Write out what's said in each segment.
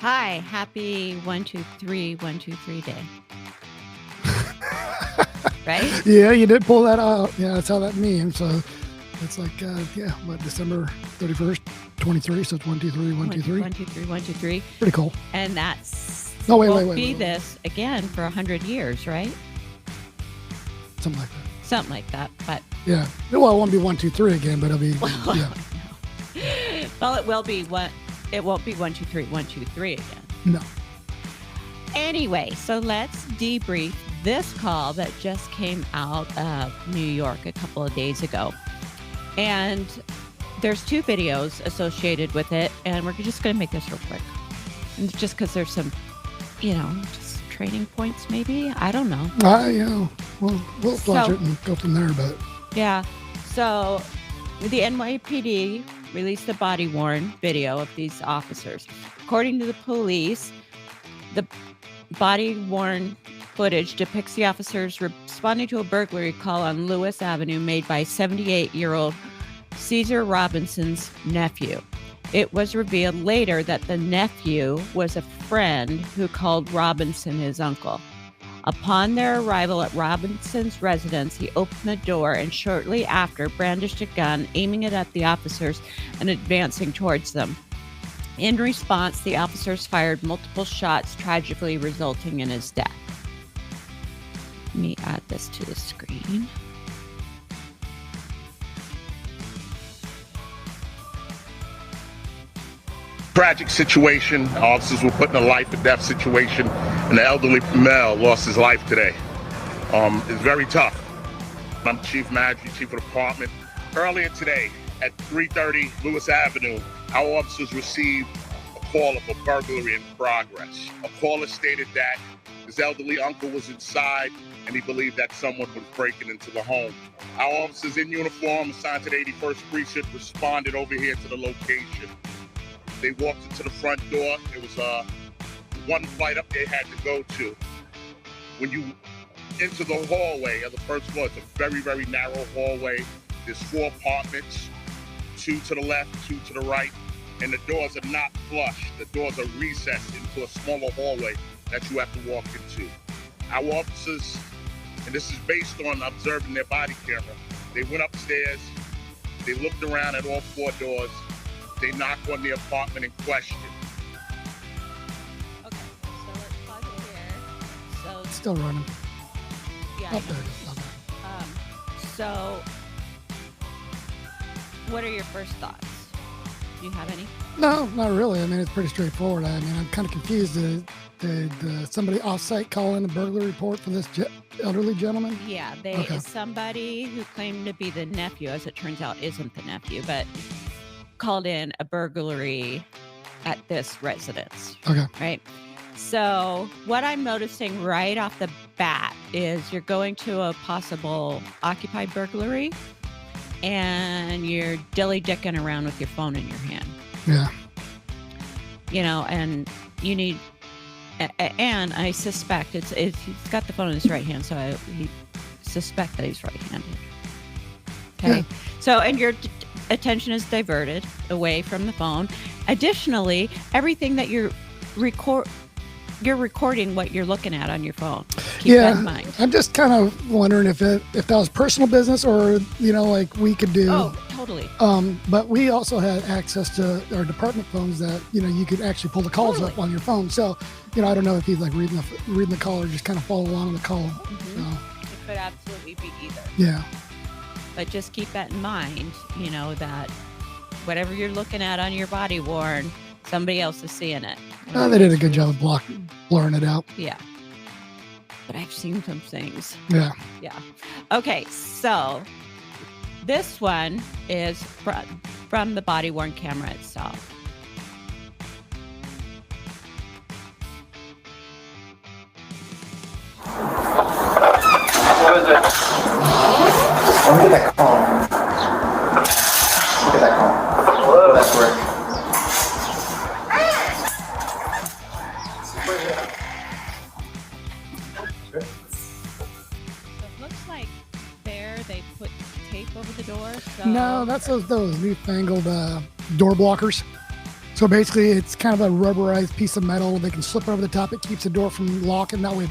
Hi, happy 123 day. Right? Yeah, you did pull that out. Yeah, that's how that means. So it's like, December 31st, 23. So it's 123, 123. 123. Pretty cool. And that's wait. Be this again for 100 years, right? Something like that. Something like that. But yeah, well, it won't be 123 again, but it'll be yeah. Well, it will be what. It won't be 123, 123 again. No. Anyway, so let's debrief this call that just came out of New York a couple of days ago. And there's two videos associated with it, and we're just going to make this real quick. And just because there's some, just training points maybe. I don't know. We'll flash it and go from there. But yeah, so the NYPD released a body-worn video of these officers. According to the police, the body-worn footage depicts the officers responding to a burglary call on Lewis Avenue made by 78-year-old Ceasar Robinson's nephew. It was revealed later that the nephew was a friend who called Robinson his uncle. Upon their arrival at Robinson's residence, he opened the door and shortly after brandished a gun, aiming it at the officers and advancing towards them. In response, the officers fired multiple shots, tragically resulting in his death. Let me add this to the screen. Tragic situation. Officers were put in a life or death situation, and the elderly male lost his life today. It's very tough. I'm Chief Magistrate, Chief of Department. Earlier today at 3:30 Lewis Avenue, our officers received a call of a burglary in progress. A caller stated that his elderly uncle was inside and he believed that someone was breaking into the home. Our officers in uniform assigned to the 81st Precinct responded over here to the location. They walked into the front door. It was one flight up they had to go to. When you enter the hallway of the first floor, it's a very, very narrow hallway. There's 4 apartments, 2 to the left, 2 to the right, and the doors are not flush. The doors are recessed into a smaller hallway that you have to walk into. Our officers, and this is based on observing their body camera, they went upstairs, they looked around at all 4 doors, they knocked on the apartment in question. Okay, so let's pause it here. So it's still running. Yeah. Oh, there it is. So what are your first thoughts? Do you have any? No, not really. I mean, it's pretty straightforward. I mean, I'm kind of confused. Did somebody off-site call in a burglary report for this elderly gentleman? Yeah, somebody who claimed to be the nephew, as it turns out isn't the nephew, but called in a burglary at this residence. Okay. Right? So what I'm noticing right off the bat is you're going to a possible occupied burglary and you're dilly-dicking around with your phone in your hand. Yeah. And you need, and I suspect he's got the phone in his right hand, so I suspect that he's right-handed. Okay. Yeah. So, and your attention is diverted away from the phone. Additionally, everything that you're recording what you're looking at on your phone. Keep that in mind. I'm just kind of wondering if that was personal business or, like we could do. Oh, totally. But we also had access to our department phones that, you could actually pull the calls up on your phone. So, I don't know if he's like reading the call or just kind of follow along with the call. Mm-hmm. So. It could absolutely be either. Yeah. But just keep that in mind, that whatever you're looking at on your body worn, somebody else is seeing it. They did a good job of blurring it out. Yeah. But I've seen some things. Yeah. Yeah. Okay, so this one is from the body-worn camera itself. What is it? Look at that call. Look at that call. Hello. That's Rick. It looks like they put tape over the door. So No, that's those newfangled door blockers. So basically, it's kind of a rubberized piece of metal. They can slip over the top. It keeps the door from locking. That way,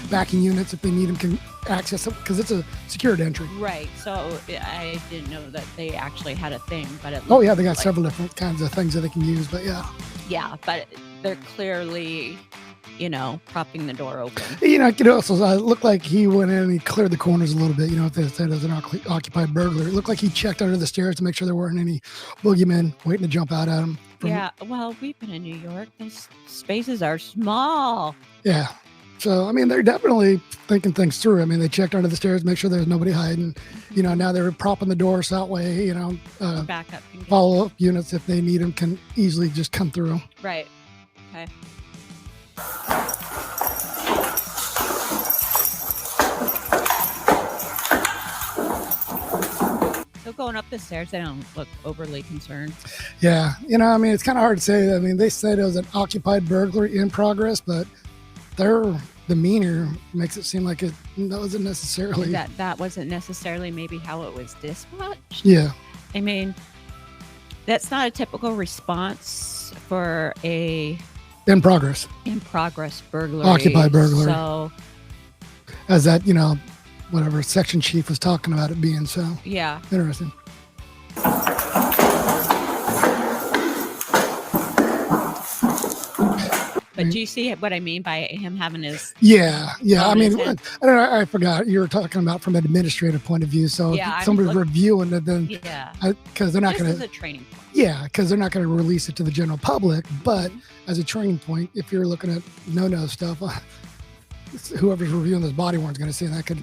backing units, if they need them, can access it because it's a secured entry. Right. So I didn't know that they actually had a thing, but it. Oh yeah, they got like, several different kinds of things that they can use. But yeah. Yeah, but they're clearly, propping the door open. It could also look like he went in and he cleared the corners a little bit. If they said it was an occupied burglar, it looked like he checked under the stairs to make sure there weren't any boogeymen waiting to jump out at him. Yeah, well, we've been in New York. Those spaces are small. Yeah. So, they're definitely thinking things through. They checked under the stairs, make sure there's nobody hiding. Now they're propping the door so that way, Backup. follow-up units, if they need them, can easily just come through. Right. Okay. So going up the stairs, they don't look overly concerned. Yeah. It's kind of hard to say. They said it was an occupied burglary in progress, but their demeanor makes it seem like that wasn't necessarily. That wasn't necessarily maybe how it was dispatched. Yeah. That's not a typical response for a in progress burglary. Occupied burglary. So as that, whatever section chief was talking about it being. So yeah. Interesting. But do you see what I mean by him having his? Yeah. I don't know. I forgot you were talking about from an administrative point of view. So if somebody's reviewing it, then because they're not going to. As a training point. Yeah, because they're not going to release it to the general public. But as a training point, if you're looking at no stuff, whoever's reviewing this body worn is going to see that could,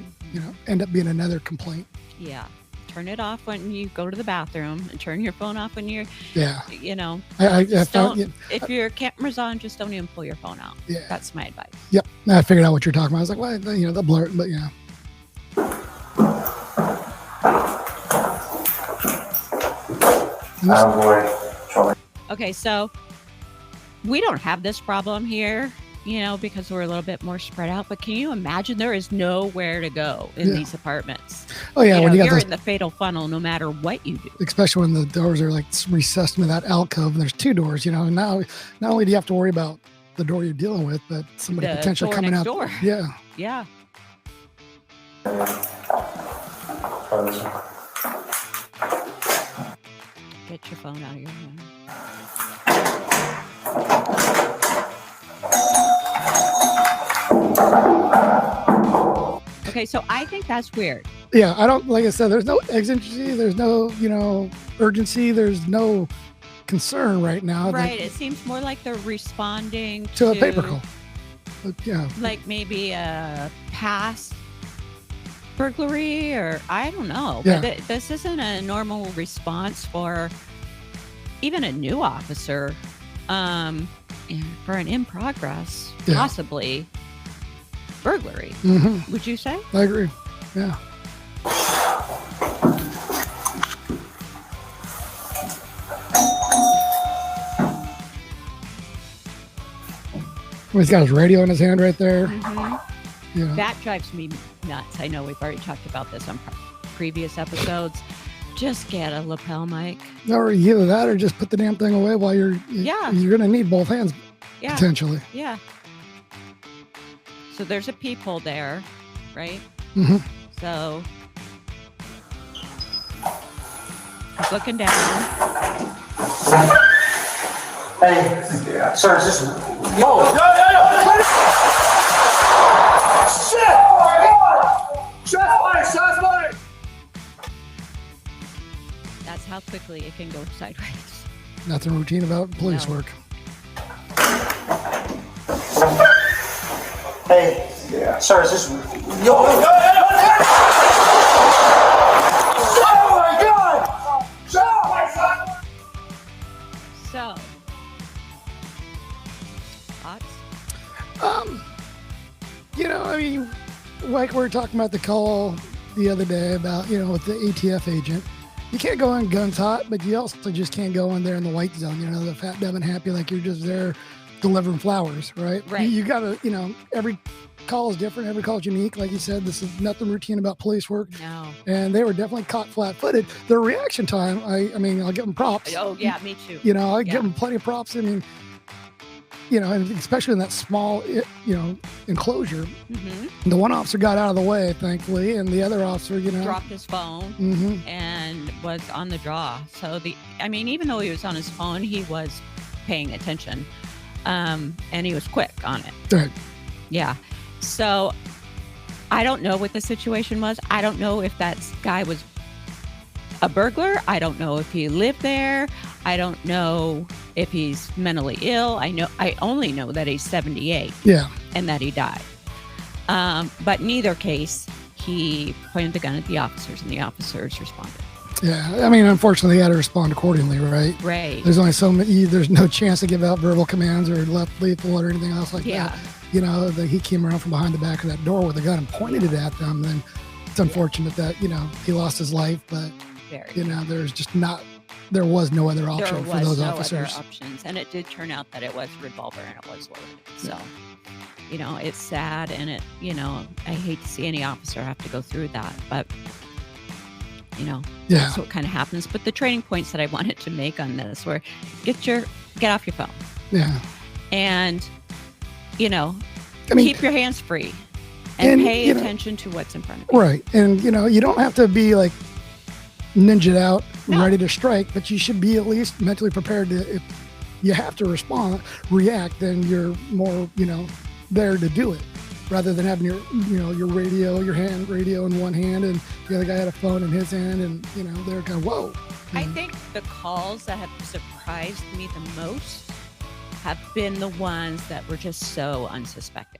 end up being another complaint. Yeah. Turn it off when you go to the bathroom and turn your phone off when you're, if your camera's on, just don't even pull your phone out. Yeah. That's my advice. Yep. I figured out what you're talking about. I was like, well, they'll blur it, but yeah. Okay. So we don't have this problem here, because we're a little bit more spread out, but can you imagine there is nowhere to go in these apartments? Oh yeah. When you're in the fatal funnel, no matter what you do. Especially when the doors are like recessed into that alcove and there's two doors, now not only do you have to worry about the door you're dealing with, but somebody potentially coming out. Door. Yeah. Yeah. Get your phone out of your hand. Okay, so I think that's weird. Yeah, like I said, there's no exigency, there's no, urgency, there's no concern right now. Right, it seems more like they're responding to a paper call. Yeah. Like maybe a past burglary, or I don't know. Yeah. But this isn't a normal response for even a new officer for an in progress, possibly burglary. Mm-hmm. Would you say? I agree. Yeah. He's got his radio in his hand right there. Mm-hmm. Yeah. That drives me nuts. I know we've already talked about this on previous episodes. Just get a lapel mic. Or either that or just put the damn thing away while you're going to need both hands potentially. Yeah. So there's a peephole there, right? Mm-hmm. So he's looking down. Hey, sir, is this... Yo! Shit! Oh my God! Shots fired! That's how quickly it can go sideways. Nothing routine about police work. Hey, sir, is this... Yo! Oh my God! So, thoughts? Like we were talking about the call the other day about, with the ATF agent. You can't go in guns hot, but you also just can't go in there in the white zone, the fat, dumb, and happy, like you're just there delivering flowers, right? Right. You got to, every call is different. Every call is unique. Like you said, this is nothing routine about police work. No. And they were definitely caught flat-footed. Their reaction time, I mean, I'll give them props. Oh yeah, me too. You know, I give them plenty of props. I mean, you know, and especially in that small, you know, enclosure. The one officer got out of the way, thankfully, and the other officer, you know, dropped his phone and was on the draw. So I mean, even though he was on his phone, he was paying attention, and he was quick on it. Right. Yeah. So I don't know what the situation was. I don't know if that guy was a burglar. I don't know if he lived there. I don't know if he's mentally ill. I only know that he's 78. Yeah. And that he died. But in either case, he pointed the gun at the officers, and the officers responded. Yeah. I mean, unfortunately, he had to respond accordingly, right? Right. There's only so many. There's no chance to give out verbal commands or left lethal or anything else like that. You know, he came around from behind the back of that door with a gun and pointed it at them. Then it's unfortunate that, you know, he lost his life, but you know, there was no other option for those officers. Other options, and it did turn out that it was a revolver and it was loaded. So, you know, it's sad, and it, you know, I hate to see any officer have to go through that, but you know, that's what kind of happens. But the training points that I wanted to make on this were get off your phone. Yeah. And, you know, keep your hands free and pay attention to what's in front of you. Right. And, you know, you don't have to be like ninja out, ready to strike, but you should be at least mentally prepared to, if you have to react, then you're more, you know, there to do it, rather than having your hand radio in one hand and the other guy had a phone in his hand, and, you know, they're kind of, whoa. I think the calls that have surprised me the most have been the ones that were just so unsuspected.